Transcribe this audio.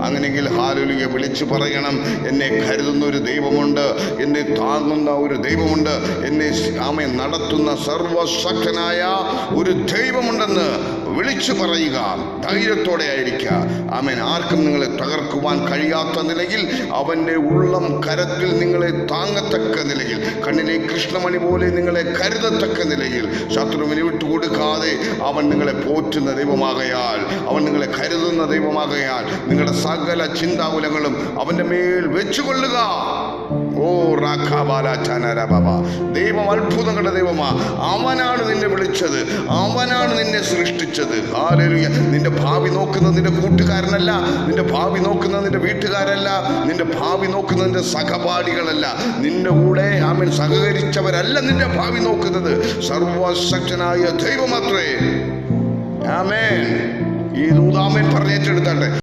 അങ്ങനെയെങ്കിൽ ഹല്ലേലൂയ വിളിച്ചു പറയണം, എന്നെ കരുതുന്ന ഒരു ദൈവമുണ്ട്, എന്നെ താങ്ങുന്ന ഒരു ദൈവമുണ്ട്, എന്നെ ആമേൻ നടത്തുന്ന സർവശക്തനായ ഒരു ദൈവമുണ്ടെന്ന് വിളിച്ചു പറയുക. ധൈര്യത്തോടെ ആയിരിക്കുക. ആമേൻ. ആർക്കും നിങ്ങളെ തകർക്കുവാൻ കഴിയാത്ത നിലയിൽ, അവൻ്റെ ഉള്ളം കരത്തിൽ നിങ്ങളെ താങ്ങത്തക്ക നിലയിൽ, കണ്ണിലെ കൃഷ്ണമണി പോലെ നിങ്ങളെ കരുതത്തക്ക നിലയിൽ, ശത്രുവിനെ വിട്ടുകൊടുക്കാതെ അവൻ നിങ്ങളെ പോറ്റുന്ന ദൈവമാകയാൽ, അവൻ നിങ്ങളെ കരുതുന്ന ദൈവമാകയാൽ, നിങ്ങളുടെ സകല ചിന്താകുലങ്ങളും അവൻ്റെ മേൽ വെച്ചുകൊള്ളുക. ഓ റാഖാബാലാചാനരബാബ. ദൈവം അത്ഭുതങ്ങളുടെ ദൈവമാ. അവനാണ് നിന്നെ വിളിച്ചത്, അവനാണ് നിന്നെ സൃഷ്ടിച്ചത്. ഹല്ലേലൂയ. നിന്റെ ഭാവി നോക്കുന്നത് നിന്റെ കൂട്ടുകാരനല്ല, നിന്റെ ഭാവി നോക്കുന്നത് നിന്റെ വീട്ടുകാരല്ല, നിന്റെ ഭാവി നോക്കുന്നത് നിന്റെ സഹപാഠികളല്ല, നിന്റെ കൂടെ ആമേൻ സഹകരിച്ചവരല്ല നിന്റെ ഭാവി നോക്കുന്നത്, സർവശക്തനായ ദൈവമത്രേ. ആമേൻ. ഈ ദൂതാമേൻ പറഞ്ഞേറ്റെടുത്താട്ടെ.